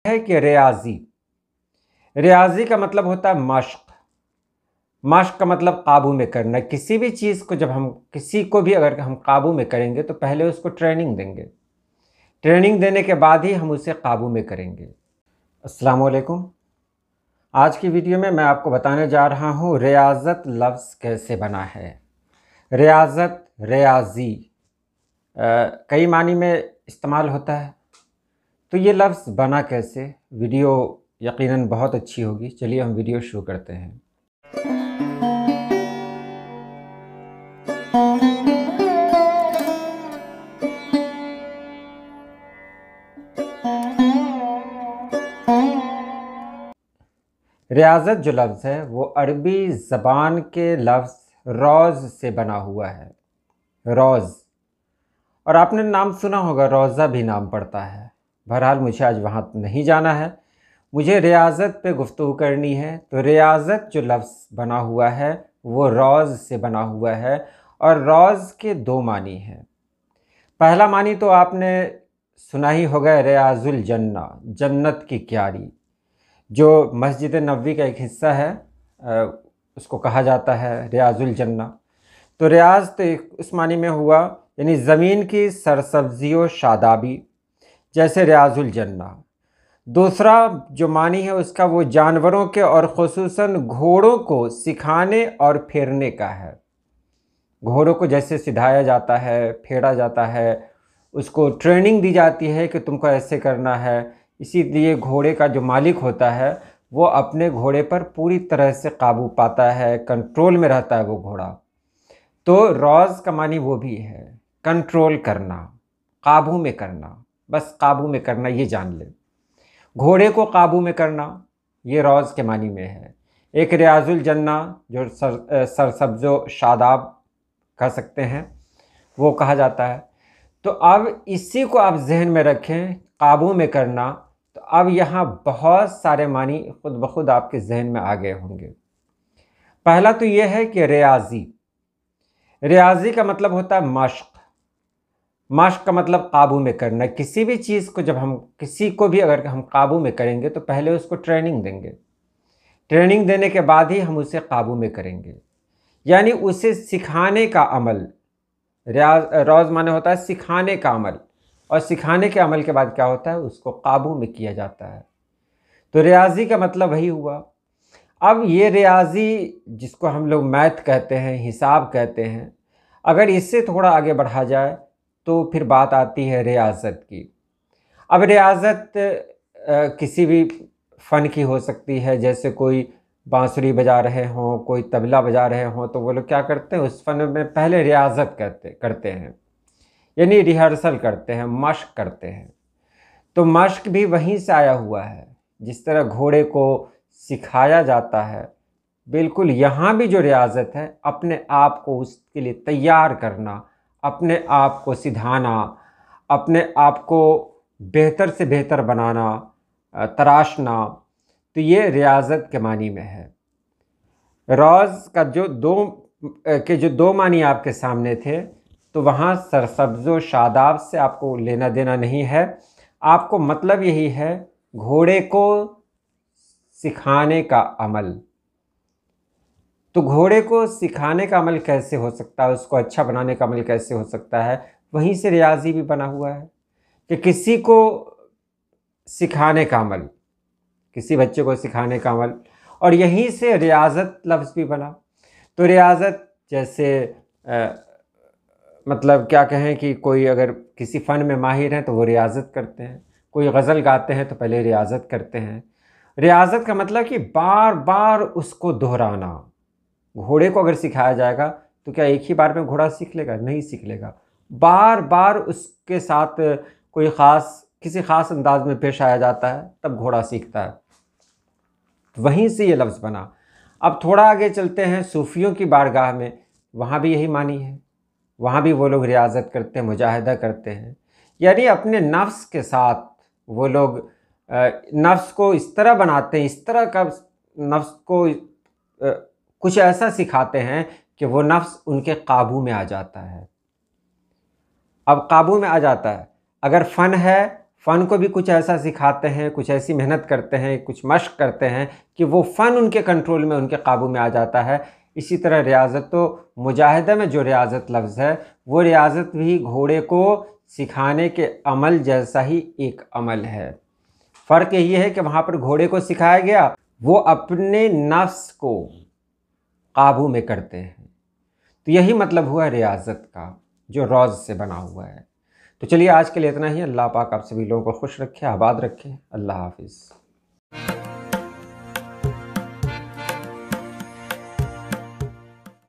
है कि रियाजी रियाजी का मतलब होता है मश्क। मश्क का मतलब काबू में करना। किसी भी चीज़ को जब हम किसी को भी अगर हम काबू में करेंगे तो पहले उसको ट्रेनिंग देंगे। ट्रेनिंग देने के बाद ही हम उसे काबू में करेंगे। अस्सलाम वालेकुम। आज की वीडियो में मैं आपको बताने जा रहा हूँ रियाज़त लफ्ज़ कैसे बना है। रियाज़त रियाजी कई मानी में इस्तेमाल होता है। तो ये लफ्ज़ बना कैसे, वीडियो यकीनन बहुत अच्छी होगी। चलिए हम वीडियो शुरू करते हैं। रियाज़त जो लफ्ज़ है वो अरबी ज़बान के लफ्ज़ रोज़ से बना हुआ है। रोज़, और आपने नाम सुना होगा, रोज़ा भी नाम पड़ता है। बहरहाल मुझे आज वहाँ नहीं जाना है, मुझे रियाज़त पे गुफ्तगू करनी है। तो रियाज़त जो लफ्ज़ बना हुआ है वो रोज़ से बना हुआ है और रोज़ के दो मानी हैं। पहला मानी तो आपने सुना ही होगा, रियाज़ुल जन्ना, जन्नत की क्यारी, जो मस्जिद नबवी का एक हिस्सा है, उसको कहा जाता है रियाज़ुल जन्ना। तो रियाज़ तो उस मानी में हुआ, यानी ज़मीन की सरसब्ज़ी व शादाबी, जैसे रियाज़ुल जन्ना। दूसरा जो मानी है उसका वो जानवरों के और ख़ुसूसन घोड़ों को सिखाने और फेरने का है। घोड़ों को जैसे सिखाया जाता है, फेरा जाता है, उसको ट्रेनिंग दी जाती है कि तुमको ऐसे करना है। इसीलिए घोड़े का जो मालिक होता है वो अपने घोड़े पर पूरी तरह से काबू पाता है, कंट्रोल में रहता है वो घोड़ा। तो रोज़ का मानी वो भी है, कंट्रोल करना, काबू में करना, बस काबू में करना, ये जान ले। घोड़े को काबू में करना ये रोज़ के मानी में है। एक रियाज़ुल जन्ना जो सरसब्ज़ो शादाब कह सकते हैं, वो कहा जाता है। तो अब इसी को आप जहन में रखें, काबू में करना। तो अब यहाँ बहुत सारे मानी खुद ब खुद आपके जहन में आ गए होंगे। पहला तो ये है कि रियाजी, रियाजी का मतलब होता है मश्क। मश्क का मतलब काबू में करना। किसी भी चीज़ को जब हम किसी को भी अगर हम काबू में करेंगे तो पहले उसको ट्रेनिंग देंगे। ट्रेनिंग देने के बाद ही हम उसे काबू में करेंगे, यानी उसे सिखाने का अमल। रोज़ माने होता है सिखाने का अमल, और सिखाने के अमल के बाद क्या होता है, उसको काबू में किया जाता है। तो रियाजी का मतलब वही हुआ। अब ये रियाजी जिसको हम लोग मैथ कहते हैं, हिसाब कहते हैं, अगर इससे थोड़ा आगे बढ़ा जाए तो फिर बात आती है रियाज़त की। अब रियाज़त किसी भी फ़न की हो सकती है। जैसे कोई बांसुरी बजा रहे हों, कोई तबला बजा रहे हों, तो वो लोग क्या करते हैं, उस फ़न में पहले रियाज़त करते हैं, यानी रिहर्सल करते हैं, मश्क करते हैं। तो मश्क भी वहीं से आया हुआ है। जिस तरह घोड़े को सिखाया जाता है, बिल्कुल यहाँ भी जो रियाज़त है, अपने आप को उसके लिए तैयार करना, अपने आप को सिधाना, अपने आप को बेहतर से बेहतर बनाना, तराशना। तो ये रियाज़त के मानी में है। रोज़ का जो दो मानी आपके सामने थे, तो वहाँ सरसब्ज़ो शादाब से आपको लेना देना नहीं है। आपको मतलब यही है, घोड़े को सिखाने का अमल। तो घोड़े को सिखाने का अमल कैसे हो सकता है, उसको अच्छा बनाने का अमल कैसे हो सकता है, वहीं से रियाजी भी बना हुआ है कि किसी को सिखाने का अमल, किसी बच्चे को सिखाने का अमल, और यहीं से रियाज़त लफ्ज़ भी बना। तो रियाज़त जैसे मतलब क्या कहें कि कोई अगर किसी फ़न में माहिर हैं तो वो रियाज़त करते हैं। कोई गज़ल गाते हैं तो पहले रियाज़त करते हैं। रियाज़त का मतलब कि बार बार उसको दोहराना। घोड़े को अगर सिखाया जाएगा तो क्या एक ही बार में घोड़ा सीख लेगा? नहीं सीख लेगा। बार बार उसके साथ कोई किसी ख़ास अंदाज में पेश आया जाता है, तब घोड़ा सीखता है। वहीं से ये लफ्ज़ बना। अब थोड़ा आगे चलते हैं सूफ़ियों की बारगाह में, वहाँ भी यही मानी है। वहाँ भी वो लोग रियाज़त करते हैं, मुजाहिदा करते हैं, यानी अपने नफ्स के साथ वो लोग नफ्स को इस तरह बनाते हैं, इस तरह का नफ्स को कुछ ऐसा सिखाते हैं कि वो नफ्स उनके काबू में आ जाता है। अब काबू में आ जाता है। अगर फ़न है, फ़न को भी कुछ ऐसा सिखाते हैं, कुछ ऐसी मेहनत करते हैं, कुछ मश्क करते हैं कि वो फ़न उनके कंट्रोल में, उनके काबू में आ जाता है। इसी तरह रियाज़त, तो मुजाहिदा में जो रियाज़त लफ्ज़ है, वो रियाज़त भी घोड़े को सिखाने के अमल जैसा ही एक अमल है। फ़र्क यही है कि वहाँ पर घोड़े को सिखाया गया, वो अपने नफ्स को काबू में करते हैं। तो यही मतलब हुआ रियाज़त का, जो रौज़ से बना हुआ है। तो चलिए आज के लिए इतना ही। अल्लाह पाक आप सभी लोगों को खुश रखे, आबाद रखे। अल्लाह हाफ़िज़।